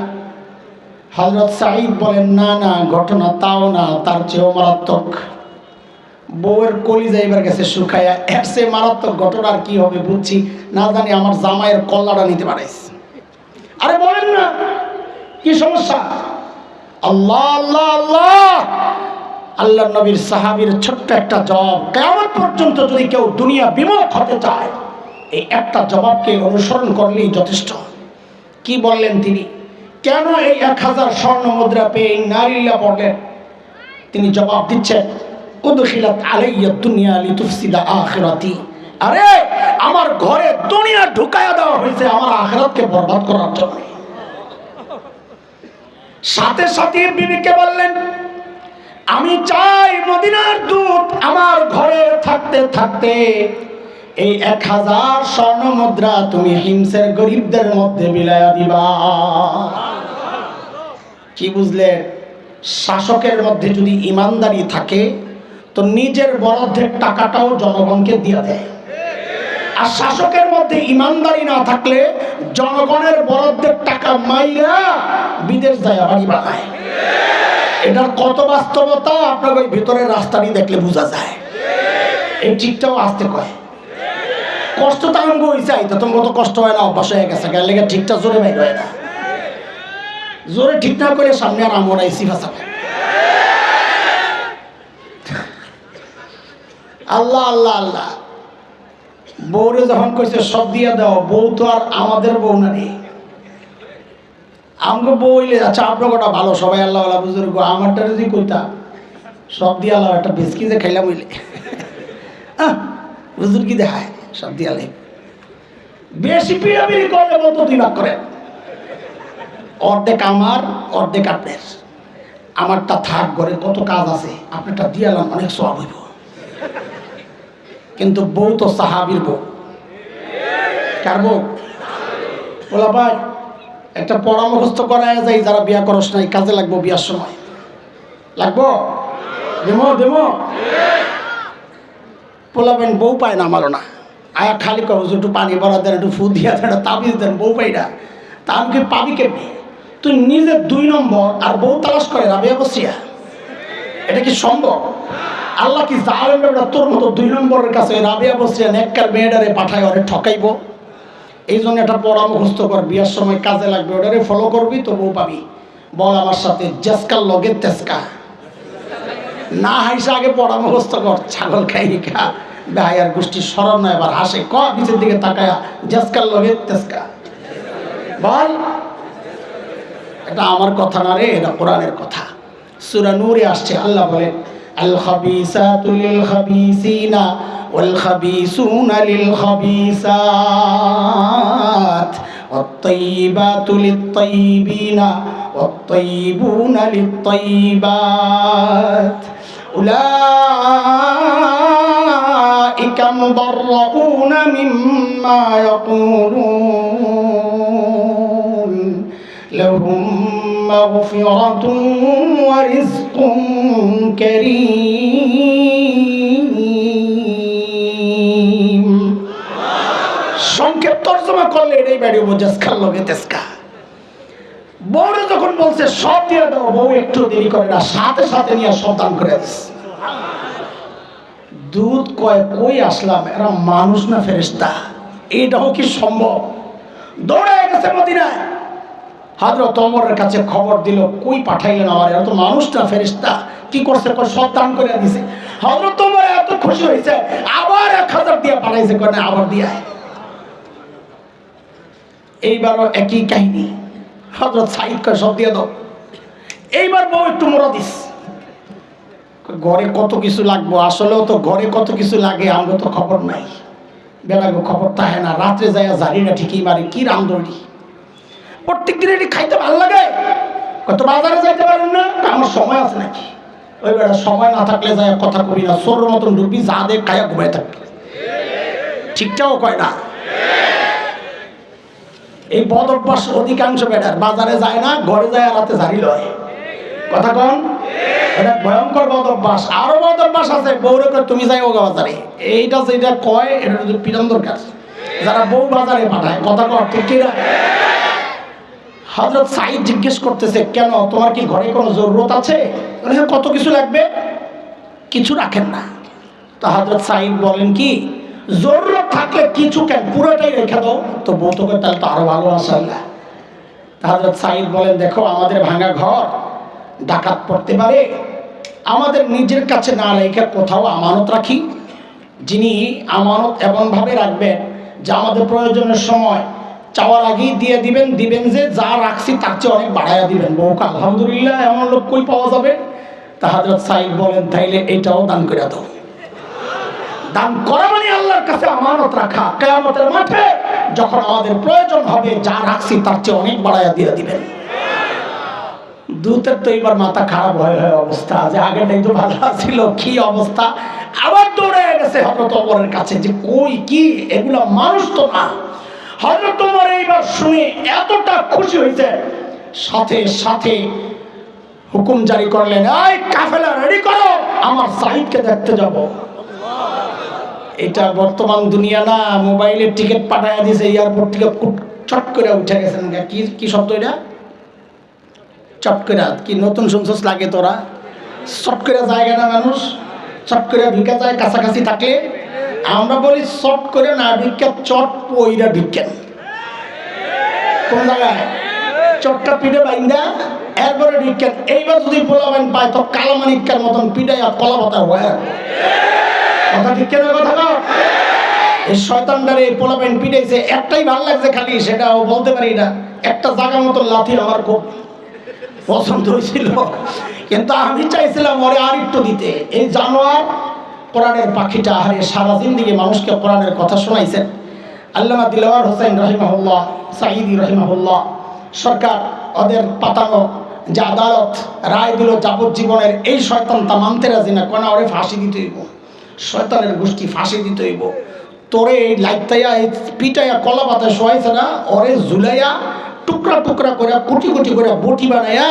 হযরত সাঈদ বলেন, না না, ঘটনা তাও না, তার চেয়েও মারাত্মক। বউয়ের কলিজা এবার গেছে শুকায়া, এর চেয়ে মারাত্মক ঘটনা আর কি হবে বুঝছি, না জানি আমার জামাইয়ের কল্লাটা নিতে পারাইছে। আরে বলেন না, কি সমস্যা? আল্লাহ আল্লাহ আল্লাহ। আল্লাহর নবীর সাহাবীর ছোট্ট একটা জবাব, কিয়ামত পর্যন্ত যদি কেউ দুনিয়া বিমুখ হতে চায়, এই একটা জবাবকে অনুসরণ করলেই যথেষ্ট। কি বললেন তিনি? কেন এই 1000 স্বর্ণ মুদ্রা পেয়ে ইন্না লিল্লাহ পড়লেন? তিনি জবাব দিচ্ছেন, উদখিলাত আলাইয়া দুনিয়া লিতুফসিদা আখিরাতি, আরে আমার ঘরে দুনিয়া ঢুকায়া দেওয়া হয়েছে আমার আখিরাতকে বরবাদ করার জন্য। সাথে সাথে বিবিকে বললেন, আমি চাই মদিনার দূত আমার ঘরে থাকতে থাকতে এই 1000 স্বর্ণ মুদ্রা তুমি হিমসের গরিবদের মধ্যে বিলায়া দিবা। কি বুঝলেন? শাসকের মধ্যে যদি ইমানদারি থাকে তো নিজের বরাদ্দের টাকাটাও জনগণকে দিয়ে দেয়, আর শাসকের মধ্যে ইমানদারি না থাকলে জনগণের বরাদ্দের টাকা মাইরা বিদেশ যায় বাড়ি বানায়। এটার কত বাস্তবতা আপনার ওই ভিতরের রাস্তাটি দেখলে বোঝা যায়। এই ঠিকটাও আসতে কয়, কষ্ট তো আমি হয়েছে, তো তোমার তো কষ্ট হয় না, অভ্যাস হয়ে গেছে, গেলে ঠিকঠাক জোরে বাইর হয় না, জোরে ঠিকঠাক করে সামনে আর আমরা এসি ফাঁসাবে। আল্লাহ আল্লাহ আল্লাহ। বউরে যখন কইছে সব দিয়া দাও, বউ তো আর আমাদের বউ না রে, আমাকে বউ হইলে আচ্ছা আপনার কটা ভালো সবাই আল্লাহ আল্লাহ বুঝুর্গ, আমারটা যদি কইতা সব দিয়ে আল্লাহ একটা বিস্কি যে খাইলাম হইলে বুঝুর কি দেখায় সব দিয়ে আলে বেশি পিড়াপিড়ি করলে বলতো 2 ভাগ করে, অর্ধেক আমার অর্ধেক আপনার, আমারটা থাক ঘরে কত কাজ আছে, আপনারটা দিয়ে আলাম অনেক সব হইব। কিন্তু বউ তো সাহাবীর বউ, কার বউ? বলা ভাই একটা পরামর্শ করায় যাই, যারা বিয়া করস নাই কাজে লাগবো, বিয়ার সময় লাগবো, দেমো দেমো। পোলাবেন বউ পায় না, আমারও না, আয়া খালি কব একটু পানি ভরা দেন, একটু ফু দিয়া দেন, তাবিজ দেন, বউ পাই না। তা আমি কি পাবি কেমনি? তুই নিজে 2 নম্বর আর বউ তালাশ করে রাবিয়া বসিয়া, এটা কি সম্ভব? আল্লাহ কি জালেম বেটা তোর মতো 2 নম্বরের কাছে রাবিয়া বসিয়া নেককার মেয়েটারে পাঠায় ওরে ঠকাইব? এই জন্য একটা পরামর্শ কর, বিয়ার সময় কাজে লাগবে, ওটারে ফলো করবি তো বউ পাবি। বল আমার সাথে, জেসকার লগে তেসকা না হাইসা আগে পরামর্শ কর, ছাগল খাই খা বেহায়ার গোষ্ঠী সরব না, এবার হাসে ক নিচের দিকে তাকায়া জেসকার লগে তেসকা বল। এটা আমার কথা না রে, এটা কোরআনের কথা। সূরা নূরে আসছে, আল্লাহ বলেন আল খাবিসাতু লিল খাবিসিনা ওয়াল খাবিসুনা লিল খাবিসাত ওয়াত তাইয়িবাতু লিত তাইয়িবিনা ওয়াত তাইয়িবুনা লিত তাইয়িবাত উলাইকা মুবাররাউনা মিম্মা ইয়াকুলুন লাহুম মাগফিরাতুন ওয়া রিজকুন কারীম। সংক্ষেপ তর্জমা করলে এটাই বাড়ি জেসকার লগে তেসকা। বউরে যখন বলছে সব দিয়ে দাও, বউ একটু দেরি করে না, সাথে সাথে নিয়ে সব দান করে দিচ্ছে। দুধ কয় কই আসলাম, এরা মানুষ না ফেরেশতা? এটাও কি সম্ভব? দৌড়ে গেছে মদিনায়, হযরত ওমরের কাছে খবর দিল, কই পাঠাইলেন আমার, এরা তো মানুষ না ফেরেশতা? কি করছে? সব দান করে দিছে। হযরত ওমর এত খুশি হয়েছে, আবার 1000 দিয়ে পাঠাইছে, কেন আবার দিয়ে। এইবারও একই কাহিনী, হযরত সাইদ কয় সব দিয়ে দাও। এইবার বউ একটু মোরা দিস, ঘরে কত কিছু লাগবো, আসলেও তো ঘরে কত কিছু লাগে, আমরা তো খবর নাই, বেলাগো খবর থাকে না, রাত্রে যায় জারিটা ঠিকই মারি, কি রামদড়ি প্রত্যেক দিন এটি খাইতে ভালো লাগে, কত বাজারে যাইতে পারেন না, আমার সময় আছে নাকি? ওই বেড়া সময় না থাকলে যায় কথা কবি না, সোর মতন ডুবি যা দে খাইয়া ঘুমাই থাকবে, ঠিকঠাকও কয় না। এই বদ অভ্যাস অধিকাংশ বেড়ার, বাজারে যায় না, ঘরে যায় রাতে ঝাড়ি লয়, কথা কন, এটা ভয়ঙ্কর বদ অভ্যাস। আরো বদ অভ্যাস আছে, বউরে কয় তুমি যাই ওগা বাজারে, এইটা যেটা কয় এটা পিটান দরকার, যারা বউ বাজারে পাঠায়, কথা কর ঠিক কিনা? হযরত সাইদ জিজ্ঞেস করতেছে, কেন তোমার কি ঘরে কোনো জরুরত আছে? কত কিছু লাগবে, কিছু রাখেন না? তো হযরত সাইদ বলেন কি, জরুরত থাকলে কিছু কেন, পুরোটাই রেখে দাও। তো বউ তো তাহলে তো আরো ভালো আসাল্লাহ। হযরত সাইদ বলেন, দেখো আমাদের ভাঙা ঘর ডাকাত পড়তে পারে, আমাদের নিজের কাছে না রেখে কোথাও আমানত রাখি, যিনি আমানত এমনভাবে রাখবেন যে আমাদের প্রয়োজনের সময় চাওয়ার আগেই দিয়ে দিবেন, দিবেন যে যা রাখছি তার চেয়ে অনেক বাড়াইয়া দিবেন। বউকে আলহামদুলিল্লাহ এমন লোক কই পাওয়া যাবে? তা হযরত সাইদ বলেন, তাইলে এটাও দান করে দাও। দান করা মানে আল্লাহর কাছে আমানত রাখা, কিয়ামতের মাঠে যখন আমাদের প্রয়োজন হবে যা রাখছি তার চেয়ে অনেক বাড়াইয়া দিয়ে দিবেন। দূতের তো এবার মাথা খারাপ হয়ে অবস্থা, যে আগেরটাই তো ভালো ছিল, কি অবস্থা, আবার দৌড়ে গেছে হযরত ওমরের কাছে, যে কই কি এগুলা মানুষ তো না। হযরত ওমর এইবার শুনে এতটা খুশি হয়েছে, সাথে সাথে হুকুম জারি করলেন, এই কাফেলা রেডি করো, আমার সাইদকে দেখতে যাব। এটা বর্তমান দুনিয়া না, মোবাইলের টিকিট পাঠায় দিয়েছে, এয়ারপোর্ট থেকে চট করে উঠে গেছেন। কি কি শব্দ এটা? চট করে, কি নতুন শুনছস লাগে তোরা? চট করে জায়গা না মানুষ, চট করে ঢুকে যায় কাছাকাছি থাকলে। আমরা বলি চট করে না ঢুকে চট পইরা ঢুকেন। কোন জায়গায় চটটা পিঠে বাইন্দা এরপরে ঢুকেন। এইবার যদি পোলাবেন পায় তো কালামানিকার মতন পিঠাইয়া কলা পাতা হয়। কথা ঠিক কেন কথা না? এই শয়তানটারে পোলাবেন পিটাইছে, একটাই ভালো লাগছে খালি, সেটাও বলতে পারি না। একটা জায়গা মতো লাথি আমার খুব পছন্দ হয়েছিল, কিন্তু আমি চাইছিলাম ওরে আর একটু দিতে। এই জানোয়ার কোরআনের পাখিটা হারিয়ে সারা জিন্দেগি মানুষকে কোরআনের কথা শোনাইছেন। আল্লামা দিলওয়ার হোসেন রহিমাহুল্লাহ, সাঈদী রহিমাহুল্লাহ সরকার ওদের পাতানো যে আদালত রায় দিল যাবজ্জীবনের, এই শয়তানটা মানতে রাজি না, কোনা ওরে ফাঁসি দিতে হইব, শয়তানের গোষ্ঠী ফাঁসি দিতে হইব। তোরে এই লাইতাইয়া এই পিটাইয়া কলা পাতা শোয়াইছে না, ওরে ঝুলাইয়া টুকরা টুকরা করে কুটি কুটি করে বটি বানাইয়া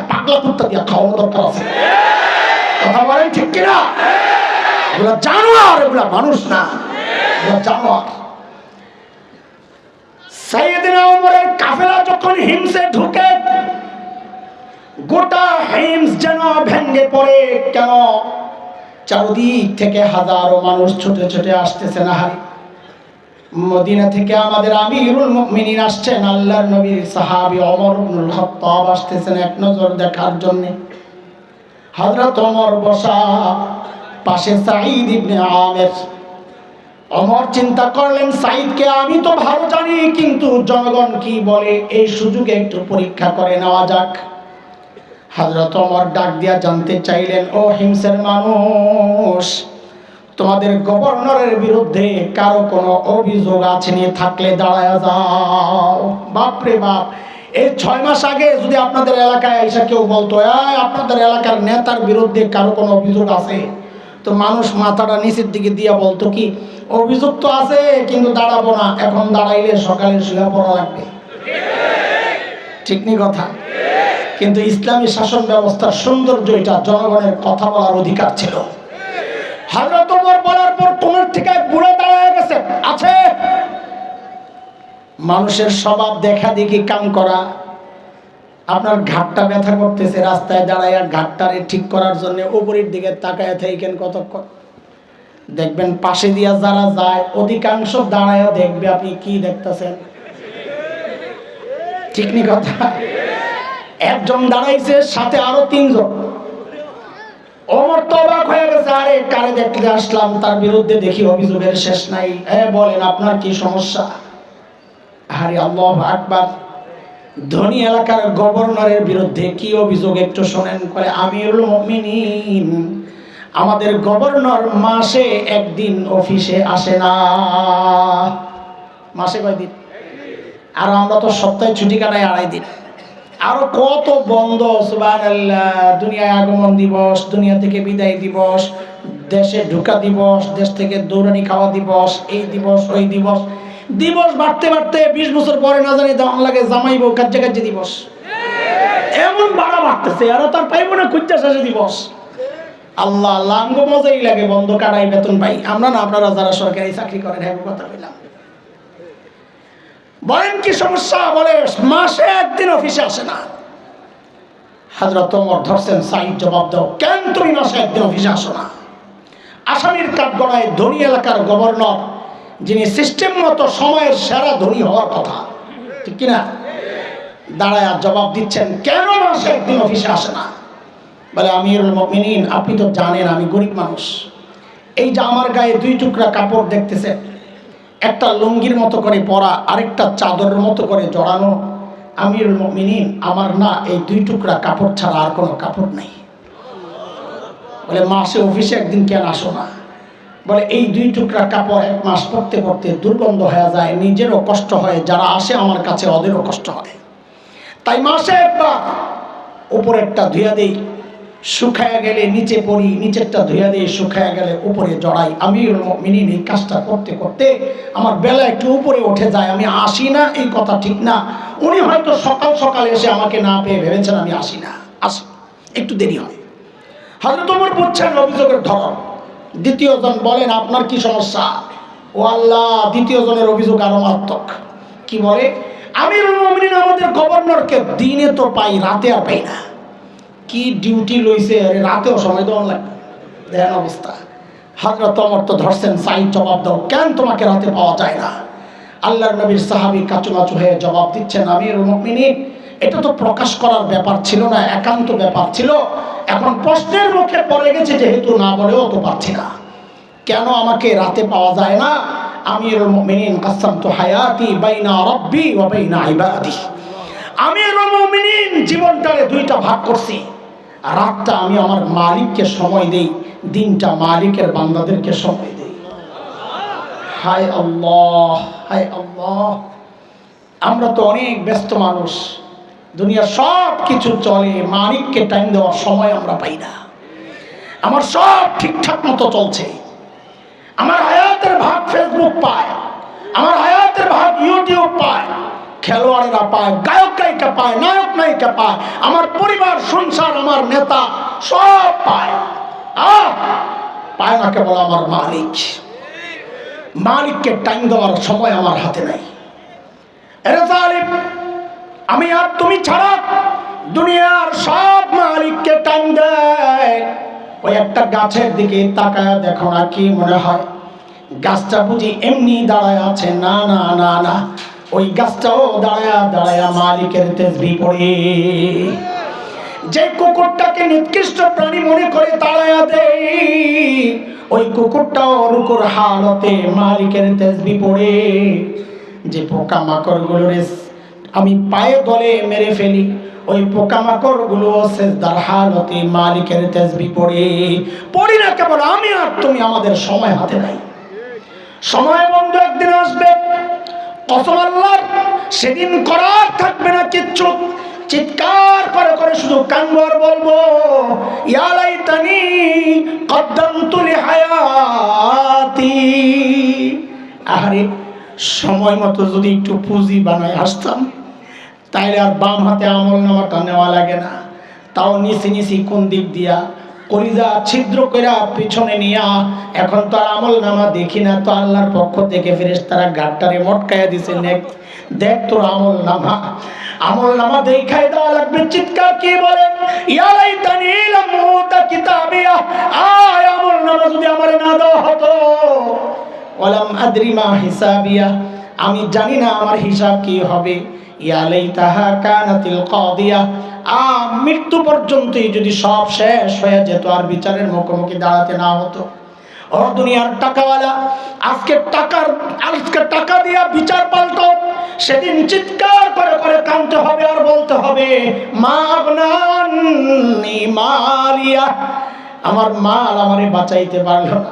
পাগলা কুত্তা দিয়া খাওয়ানো দরকার আছে। কথা বলেন ঠিক কিনা? এগুলা জানোয়ার, এগুলা মানুষ না, এগুলা জানোয়ার। সাইয়েদনা ওমরের কাফেলা যখন হিমসে ঢুকে, গোটা হিমস যেন ভেঙে পড়ে। কেন? চারদিক থেকে হাজারো মানুষ ছুটে ছুটে আসতেছে। না হারি মদিনা থেকে আমাদের আমিরুল মুমিনিন আসছেন, আল্লাহর নবীর সাহাবী ওমর ইবনুল খাত্তাব আসতেছেন এক নজর দেখার জন্য। হযরত ওমর বসা, পাশে সাঈদ ইবনে আমের। ওমর চিন্তা করলেন, সাঈদকে আমি তো ভালো জানি, কিন্তু জনগণ কি বলে, এই সুযোগে একটু পরীক্ষা করে নেওয়া যাক। হযরত ওমর ডাক দিয়া জানতে চাইলেন, ও হিমসের মানুষ, তোমাদের গভর্নরের বিরুদ্ধে কারো কোনো অভিযোগ আছে নি? থাকলে দাঁড়ায়া যাও। বাপরে বাপ, এই 6 মাস আগে যদি আপনাদের এলাকায় এসে কেউ বলতো আপনাদের এলাকার নেতার বিরুদ্ধে কারো কোনো অভিযোগ আছে, তো মানুষ মাথাটা নিচের দিকে দিয়া বলতো কি, অভিযোগ তো আছে কিন্তু দাঁড়াবো না, এখন দাঁড়াইলে সকালে শুয়ে পড়া লাগবে। ঠিক নি কথা? কিন্তু ইসলামী শাসন ব্যবস্থার সৌন্দর্য এটা, জনগণের কথা বলার অধিকার ছিল। হযরত ওমর বলার পর কোণের থেকে বুড়ে দাঁড়ায় গেছে। আছে মানুষের স্বভাব দেখা দেখি কাম করা। আপনার ঘাটটা ব্যথা করতেছে, রাস্তায় দাঁড়ায় ঘাটটারে ঠিক করার জন্য উপরের দিকে তাকায় থাকেন কতক্ষণ, দেখবেন পাশে দিয়া যারা যায় অধিকাংশ দাঁড়ায় দেখবে আপনি কি দেখতেছেন। ঠিক নি কথা? একজন দাঁড়াইছে, সাথে আরো 3 জন। ওমর তো অবাক হয়ে গেছে, আরে কারে দেখতে আসলাম, তার বিরুদ্ধে দেখি অভিযোগের শেষ নাই। বলেন আপনার কি সমস্যা? আরে আল্লাহু আকবার, ধনী এলাকার গভর্নরের বিরুদ্ধে কি অভিযোগ একটু শোনেন। করে, আমিরুল মুমিনিন, আমাদের গভর্নর মাসে একদিন অফিসে আসে না। মাসে কয়দিন? আর আমরা তো সপ্তাহে ছুটি কাটাই 2.5 দিন। আরো কত বন্ধ, সুবহানাল্লাহ, দুনিয়ায় আগমন দিবস, দুনিয়া থেকে বিদায় দিবস, দেশে ঢোকা দিবস, দেশ থেকে দৌড়ানি খাওয়া দিবস, এই দিবস ওই দিবস। দিবস বাড়তে বাড়তে 20 বছর পরে না জানি দেওয়ান লাগে জামাইব কাজে কাজে দিবস। এমন বাড়া বাড়তেছে, আর তার পাইব না খুঁজতে শেষে দিবস। আল্লাহ আল্লাহ, আমগো মজাই লাগে, বন্ধ কাটাই বেতন পাই আমরা না, আপনারা যারা সরকারি চাকরি করেন। হ্যাঁ, কথা বললাম। বলেন কি সমস্যা? বলে মাসে একদিন অফিসে আসে না। হযরত ওমর ধরছেন, সাঈদ জবাব দাও, কেন তুমি মাসে একদিন অফিসে আসো না? আসামির কাঠগড়ায় ধনী এলাকার গভর্নর, যিনি সিস্টেম মতো সময়ের সেরা ধনী হওয়ার কথা, ঠিক কিনা, দাঁড়ায় জবাব দিচ্ছেন, কেন মাসে একদিন অফিসে আসে না? বলে, আমিরুল মুমিনিন, আপনি তো জানেন আমি গরিব মানুষ। এই যে আমার গায়ে 2 টুকরা কাপড় দেখতেছেন, একটা লুঙ্গির মতো করে পরা, আরেকটা চাদরের মতো করে জড়ানো। আমিরুল মুমিনিন, আমার না এই 2 টুকরা কাপড় ছাড়া আর কোনো কাপড় নেই। বলে, মাসে অফিসে একদিন কেন আসো না? বলে, এই 2 টুকরা কাপড় 1 মাস পরতে পরতে দুর্গন্ধ হয়ে যায়, নিজেরও কষ্ট হয়, যারা আসে আমার কাছে ওদেরও কষ্ট হয়, তাই মাসে একবার উপরেরটা ধুইয়া দেই, শুকায়া গেলে নিচে পড়ি, নিচেরটা ধুইয়া দিয়ে শুকায়া গেলে উপরে জড়াই। আমিরুল মুমিনিন, এই কাজটা করতে করতে আমার বেলা একটু উপরে উঠে যায়, আমি আসি না, এই কথা ঠিক না। উনি হয়তো সকাল সকাল এসে আমাকে না পেয়ে ভেবেছেন আমি আসি না, আসি, একটু দেরি হয়। হযরত ওমর বুঝছেন অভিযোগের ধরন। দ্বিতীয় জন বলেন, আপনার কি সমস্যা? ও আল্লাহ, দ্বিতীয় জনের অভিযোগ আরো মারাত্মক। কি বলে, আমিরুল মুমিনিন আমাদের গভর্নরকে দিনে তো পাই, রাতে আর পাই না। কি ডিউটি লইছে, রাতেও সময় দেওয়া লাগবে। দেখেন অবস্থা। হযরত ওমর তো ধরছেন, সাইদ জবাব দাও, কেন তোমাকে রাতে পাওয়া যায় না? আল্লাহর নবীর সাহাবী কাচুমাচু হয়ে জবাব দিচ্ছেন, আমিরুল মুমিনিন, এটা তো প্রকাশ করার ব্যাপার ছিল না, একান্ত ব্যাপার ছিল। এখন প্রশ্নের মুখে পড়ে গেছে যেহেতু না বলেও তো পারছি না, কেন আমাকে রাতে পাওয়া যায় না? আমিরুল মুমিনিন কাসামতু হায়াতি বাইনা রাব্বি ওয়া বাইনা ইবাদি। আমিরুল মুমিনিন জীবনটারে দুইটা ভাগ করছি, রাতটা আমি আমার মালিককে সময় দেই, দিনটা মালিকের বান্দাদেরকে সময় দেই। হায় আল্লাহ, হায় আল্লাহ, আমরা তো অনেক ব্যস্ত মানুষ, দুনিয়ার সব কিছু চলে, মালিককে টাইম দেওয়ার সময় আমরা পাই না। আমার সব ঠিকঠাক মতো চলছে, আমার হায়াতের ভাগ ফেসবুক পায়, আমার হায়াতের ভাগ ইউটিউব পায়, খেলোয়াড়েরা পায়, গায়ক গায়িকা পায়, নায়ক নায়িকা পায়, আমার পরিবার সংসার, আমার নেতা সব পায়। পায় না কেবল আমার মালিক। মালিককে টাইম দেওয়ার সময় আমার হাতে নাই। এরে জালিম, আমি আর তুমি ছাড়া দুনিয়ার সব মালিককে টাইম দেয়। ওই একটা গাছের দিকে তাকায় দেখো না, কি মনে হয় গাছটা বুঝি এমনি দাঁড়ায় আছে? না না না না, ওই গাছটাও দাঁড়ায়া দাঁড়ায়া মালিকের তাসবিহ পড়ে। যে কুকুরটাকে নিকৃষ্ট প্রাণী মনে করে তাড়ায়া দেয়, ওই কুকুরটাও রুকুর হালতে মালিকের তাসবিহ পড়ে। যে পোকামাকড় গুলোরে আমি পায়ে দলে মেরে ফেলি, ওই পোকামাকড় গুলো সেজদার হালতে মালিকের তাসবিহ পড়ে। পড়ি না কেবল আমি আর তুমি, আমাদের সময় হাতে নাই। সময় বন্ধু একদিন আসবে, কসম আল্লাহর, সেদিন করার থাকবে না কিচ্ছু। চিৎকার করে করে শুধু কানবো আর বলবো, ইয়া লাইতানি কদ্দামতু লিহায়াতি। আরে সময় মতো যদি একটু পুঁজি বানায় আসতাম, তাইলে আর বাম হাতে আমল নামাটা নেওয়া লাগে না। তাও নিচি নিচি কোন দিক দিয়া কলিজা ছিদ্র কইরা পিছনে নিয়া, এখন তো আর আমল নামা দেখি না, তো আল্লাহর পক্ষ থেকে ফেরেশতারা গাড়টারে মটকায়া দিছে, দেখ তোর আমল নামা। আমল নামা দেখাই দেওয়া লাগবে। চিৎকার কি বলে, ইয়া লাইতানি লাম উতা কিতাবিয়া, আয় আমল নামা যদি আমারে না দেওয়া হতো, ওয়ালাম আদরি মা হিসাবিয়া, আমি জানি না আমার হিসাব কি হবে। ইয়া লাইতাহা কানাতিল কাদিয়া, মৃত্যু পর্যন্তই যদি সব শেষ হয়ে যেত, আর বিচারের মুখোমুখি দাঁড়াতে না হতো। ও দুনিয়ার টাকাওয়ালা, আজকে টাকা দিয়া বিচার পাল্টো, সেদিন চিৎকার করে করে কাঁদতে হবে আর বলতে হবে, মা আবনানি মালিয়া, আমার মাল আমারে বাঁচাইতে পারলো না।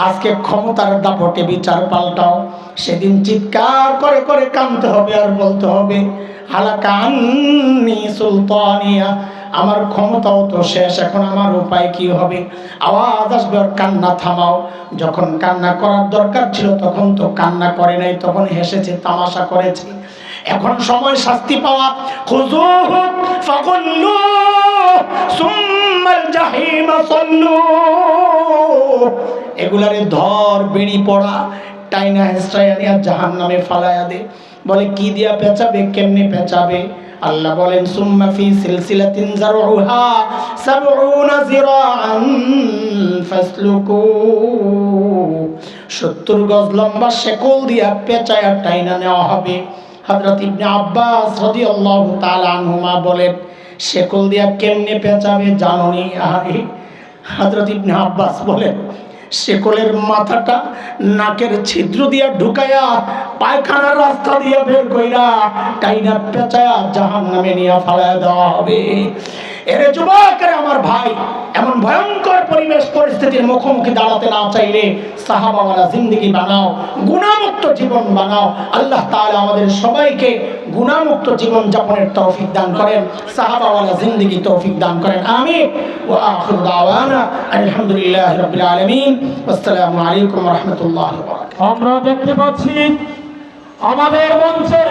আজকে ক্ষমতার দাপটে বিচার পাল্টাও, সেদিন চিৎকার করে করে কাঁদতে হবে আর বলতে হবে, হালাকা আন্নি সুলতানিয়া, আমার ক্ষমতাও তো শেষ, এখন আমার উপায় কি হবে? আওয়াজ আসবে, আর কান্না থামাও। যখন কান্না করার দরকার ছিল তখন তো কান্না করে নাই, তখন হেসেছে, তামাশা করেছে। এখন সময় শাস্তি পাওয়া। খুযুহু ফাগুল্লু সুম্মাল জাহিমা সাল্লু, এগুলারে ধর, বেড়ি পড়া, টাইনা হেসরাইয়া নিয়া জাহান্নামে ফালাইয়া দে। বলে কি দিয়া পেঁচাবে, কেমনে পেঁচাবে? আল্লাহ বলেন, সুম্মা ফি সিলসিলাতিন যারউহা ৭০ যিরাআন ফাসলুকু, ৭০ গজ লম্বা শেকল দিয়া পেঁচায়া টাইনা নেওয়া হবে। হযরত ইবনে আব্বাস রাদিয়াল্লাহু তাআলা আনহুমা বলেন, শেকল দিয়া কেমনে পেঁচাবে জানোনি? আরে হযরত ইবনে আব্বাস বলেন, শেকলের মাথাটা নাকের ছিদ্র দিয়া ঢুকায়া পায়খানার রাস্তা দিয়ে বের কইরা টাইনা পেঁচায়া জাহান্নামে নিয়ে ফালায়া দেওয়া হবে। এরে যুবকের আমার ভাই, এমন ভয়ঙ্কর পরিবেশ পরিস্থিতির মুখোমুখি দাঁড়াতে না চাইলে সাহাবাওয়ালা জিন্দেগি বানাও, গুনাহমুক্ত জীবন বানাও। আল্লাহ তাআলা আমাদের সবাইকে গুনাহমুক্ত জীবন যাপনের তৌফিক দান করেন, সাহাবাওয়ালা জিন্দেগি তৌফিক দান করেন। আমিন। ওয়া আখিরু দাওয়ানা আলহামদুলিল্লাহি রাব্বিল আলামিন। আসসালামু আলাইকুম ওয়া রাহমাতুল্লাহি ওয়া বারাকাতুহু। আমরা দেখতে পাচ্ছি আমাদের মঞ্চের